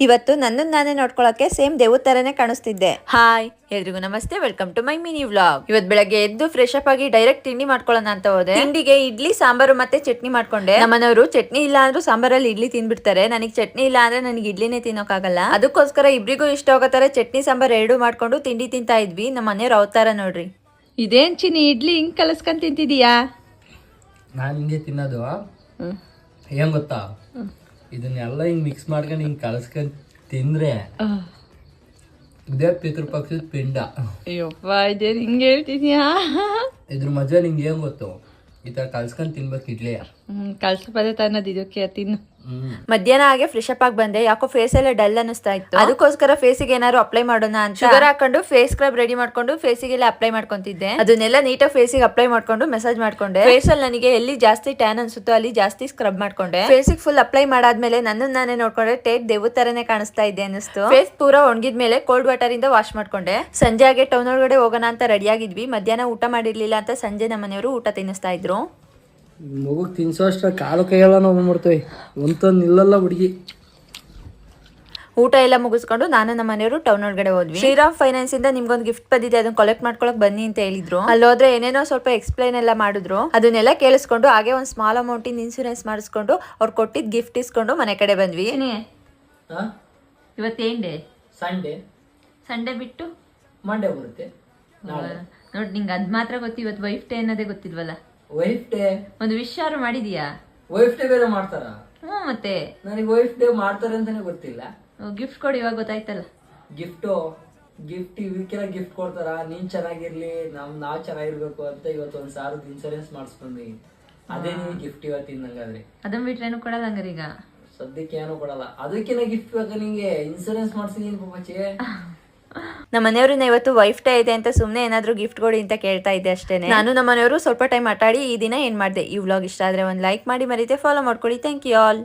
ಇವತ್ತು ನನ್ನನ್ನು ನಾನೇ ನೋಡ್ಕೊಳಕ್ಕೆ ಸೇಮ್ ದೇವದ ತರನೇ ಕಾಣಿಸ್ತಿದ್ದೆ. ಹಾಯ್ ಎಲ್ರಿಗೂ ನಮಸ್ತೆ, welcome to my mini vlog. ಇವತ್ತು ಬೆಳಗ್ಗೆ ಎದ್ದು ಫ್ರೆಶ್ ಅಪ್ ಆಗಿ ಡೈರೆಕ್ಟ್ ತಿಂಡಿ ಮಾಡ್ಕೊಳ್ಳೋಣ ಅಂತ ಹೋದೆ. ತಿಂಡಿಗೆ ಇಡ್ಲಿ ಸಾಂಬಾರು ಮತ್ತೆ ಚಟ್ನಿ ಮಾಡ್ಕೊಂಡೆ. ನಮ್ಮನವರು ಚಟ್ನಿ ಇಲ್ಲ ಅಂದ್ರೂ ಸಾಂಬಾರಲ್ಲಿ ಇಡ್ಲಿ ತಿನ್ಬಿಡ್ತಾರೆ. ನನಗೆ ಚಟ್ನಿ ಇಲ್ಲ ಅಂದ್ರೆ ನನಗೆ ಇಡ್ಲಿನೇ ತಿನ್ನೋಕ್ಕಾಗಲ್ಲ. ಅದಕ್ಕೋಸ್ಕರ ಇಬ್ರಿಗೂ ಇಷ್ಟ ಆಗೋ ತರ ಚಟ್ನಿ ಸಾಂಬಾರ್ ಎರಡು ಮಾಡ್ಕೊಂಡು ತಿಂಡಿ ತಿಂತಾ ಇದ್ವಿ. ನಮ್ಮ ಮನೆಯವ್ರು ಅವತಾರ ನೋಡ್ರಿ. ಇದೇನ್ ಚಿನ್ನಿ ಇಡ್ಲಿ ಹಿಂಗ್ ಕಲಸ್ಕೊಂಡ್ ತಿಂತಿದೀಯಾ? ನಾನು ಹಿಂಗೆ ತಿನ್ನೋದು ಏನ್ ಗೊತ್ತಾ, ಇದನ್ನೆಲ್ಲ ಹಿಂಗ್ ಮಿಕ್ಸ್ ಮಾಡ್ಕೊಂಡು ಹಿಂಗ್ ಕಲಸ್ಕೊಂಡ್ ತಿಂದ್ರೆ ಇದೇ ಪಿತೃಪಕ್ಷದ ಪಿಂಡ. ಅಯ್ಯಪ್ಪ ಇದೇನ್ ಹಿಂಗ್ ಹೇಳ್ತಿದ್ಯಾ? ಇದ್ರ ಮಜಾ ನಿಂಗೆ ಏನ್ ಗೊತ್ತು, ಈ ತರ ಕಲ್ಸ್ಕೊಂಡ್ ತಿನ್ಬೇಕು ಇಡ್ಲಿ. ಕಲ್ಸ ಪದಾರ್ಥ ಅನ್ನೋದು ಇದಕ್ಕೆ ತಿನ್ನು. ಮಧ್ಯಾಹ್ನ ಹಾಗೆ ಫ್ರೆಶ್ ಅಪ್ ಆಗಿ ಬಂದೆ. ಯಾಕೋ ಫೇಸ್ ಎಲ್ಲ ಡಲ್ ಅನಿಸ್ತಾ ಇತ್ತು. ಅದಕ್ಕೋಸ್ಕರ ಫೇಸಿಗೆ ಏನಾದ್ರು ಅಪ್ಲೈ ಮಾಡೋಣ ಅಂತ ಶುಗರ್ ಹಾಕೊಂಡು ಫೇಸ್ ಸ್ಕ್ರಬ್ ರೆಡಿ ಮಾಡ್ಕೊಂಡು ಫೇಸಿಗೆಲ್ಲ ಅಪ್ಲೈ ಮಾಡ್ಕೊಂತಿದ್ದೆ. ಅದನ್ನೆಲ್ಲ ನೀಟಾಗಿ ಫೇಸಿಗೆ ಅಪ್ಲೈ ಮಾಡ್ಕೊಂಡು ಮೆಸೇಜ್ ಮಾಡ್ಕೊಂಡೆ. ಫೇಸ್ ಅಲ್ಲಿ ನನಗೆ ಎಲ್ಲಿ ಜಾಸ್ತಿ ಟ್ಯಾನ್ ಅನ್ಸುತ್ತೋ ಅಲ್ಲಿ ಜಾಸ್ತಿ ಸ್ಕ್ರಬ್ ಮಾಡ್ಕೊಂಡೆ. ಫೇಸಿಗೆ ಫುಲ್ ಅಪ್ಲೈ ಮಾಡಾದ್ಮೇಲೆ ನನ್ನನ್ನು ನಾನೇ ನೋಡ್ಕೊಂಡೆ ಟೇಟ್ ದೇವ್ ತರನೇ ಕಾಣಿಸ್ತಾ ಇದೆ ಅನಿಸ್ತು. ಫೇಸ್ ಪೂರಾ ಒಣಗಿದ್ಮೇಲೆ ಕೋಲ್ಡ್ ವಾಟರ್ ಇಂದ ವಾಶ್ ಮಾಡ್ಕೊಂಡೆ. ಸಂಜೆ ಹಾಗೆ ಟೌನ್ ಒಳಗಡೆ ಹೋಗೋಣ ಅಂತ ರೆಡಿ ಆಗಿದ್ವಿ. ಮಧ್ಯಾಹ್ನ ಊಟ ಮಾಡಿರ್ಲಿಲ್ಲ ಅಂತ ಸಂಜೆ ನಮ್ಮ ಮನೆಯವರು ಊಟ ತಿನ್ನಿಸ್ತಾ ಇದ್ರು. ಮಗುಗ್ ತಿನ್ಸೋ ಅಷ್ಟ ಕಾಲು ಕೈಯೆಲ್ಲ ನಾವು ಮಾಡ್ತೇವೆ, ಒಂತೊಂದು ನಿಲ್ಲಲ್ಲ ಹುಡುಗಿ. ಊಟ ಎಲ್ಲ ಮುಗಿಸ್ಕೊಂಡು ನಾನು ನಮ್ಮ ಮನೆಯವರು ಟೌನ್ ಒಳಗಡೆ ಹೋದ್ವಿ. ಶ್ರೀರಾಮ್ ಫೈನಾನ್ಸ್ ಇಂದ ನಿಮ್ಗೊಂದು ಗಿಫ್ಟ್ ಬಂದಿದೆ, ಅದನ್ನ ಕಲೆಕ್ಟ್ ಮಾಡ್ಕೊಳಕ್ ಬನ್ನಿ ಅಂತ ಹೇಳಿದ್ರು. ಅಲ್ಲೋದ್ರೆ ಏನೇನೋ ಸ್ವಲ್ಪ ಎಕ್ಸ್ಪ್ಲೈನ್ ಎಲ್ಲ ಮಾಡಿದ್ರು. ಅದನ್ನೆಲ್ಲ ಕೇಳಿಸ್ಕೊಂಡು ಹಾಗೆ ಒಂದು ಸ್ಮಾಲ್ ಅಮೌಂಟ್ ಇಂದ ಇನ್ಸೂರೆನ್ಸ್ ಮಾಡಿಸ್ಕೊಂಡು ಅವ್ರು ಕೊಟ್ಟಿದ್ ಗಿಫ್ಟ್ ಇಸ್ಕೊಂಡು ಮನೆ ಕಡೆ ಬಂದ್ವಿ. ಇವತ್ತೇನ್ ಡೇ? ಸಂಡೇ ಬಿಟ್ಟು ಮಂಡೇ ಬರುತ್ತೆ ನೋಡ್, ನಿಂಗೆ ಅದ್ ಮಾತ್ರ ಗೊತ್ತು, ಇವತ್ತು ವೈಫ್ ಡೇ ಅನ್ನೋದೇ ಗೊತ್ತಿಲ್ವಲ್ಲ. ವೈಫ್ ಡೇ ಒಂದು ವಿಷಯ ಮಾಡಿದೀಯಾ? ವೈಫ್ ಡೇ ಬೇರೆ ಮಾಡ್ತಾರ? ಮತ್ತೆ ನನಗೆ ವೈಫ್ ಡೇ ಮಾಡ್ತಾರೆ ಅಂತಾನೆ ಗೊತ್ತಿಲ್ಲ. ಗಿಫ್ಟ್ ಕೊಡಿ, ಇವಾಗ ಗೊತ್ತಾಯ್ತಲ್ಲ. ಗಿಫ್ಟ್ ಇವಕ್ಕೆಲ್ಲ ಗಿಫ್ಟ್ ಕೊಡ್ತಾರ? ನೀನ್ ಚೆನ್ನಾಗಿರ್ಲಿ, ನಾವ್ ಚೆನ್ನಾಗಿರ್ಬೇಕು ಅಂತ ಇವತ್ತು ಒಂದ್ ಸಾರದ ಇನ್ಸೂರೆನ್ಸ್ ಮಾಡಿಸ್ಕೊಂಡಿ, ಅದೇ ನೀನ್ ಗಿಫ್ಟ್ ಇವತ್ತಿನ ಹಂಗಾದ್ರೆ. ಅದನ್ ಬಿಟ್ರೇನು ಕೊಡಲ್ಲ ಹಂಗಾರೆ? ಈಗ ಸದ್ಯಕ್ಕೆ ಏನು ಕೊಡಲ್ಲ, ಅದಕ್ಕಿನ ಗಿಫ್ಟ್ ಬೇಕಾ ನಿಂಗೆ? ಇನ್ಸೂರೆನ್ಸ್ ಮಾಡ್ಸಿದೀನಿ ಪಾಪಚ್ಚೆ. ನಮ್ಮ ಮನೆಯವ್ರನ್ನ ಇವತ್ತು ವೈಫ್ ಡೇ ಇದೆ ಅಂತ ಸುಮ್ನೆ ಏನಾದ್ರು ಗಿಫ್ಟ್ ಕೊಡಿ ಅಂತ ಕೇಳ್ತಾ ಇದ್ದೆ ಅಷ್ಟೇನೆ. ನಾನು ನಮ್ಮ ಮನೆಯವರು ಸ್ವಲ್ಪ ಟೈಮ್ ಆಟಾಡಿ ಈ ದಿನ ಏನ್ ಮಾಡಿದೆ. ಈ ವ್ಲಾಗ್ ಇಷ್ಟ ಆದ್ರೆ ಒಂದು ಲೈಕ್ ಮಾಡಿ, ಮರೀತೆ ಫಾಲೋ ಮಾಡ್ಕೊಳ್ಳಿ. Thank you all.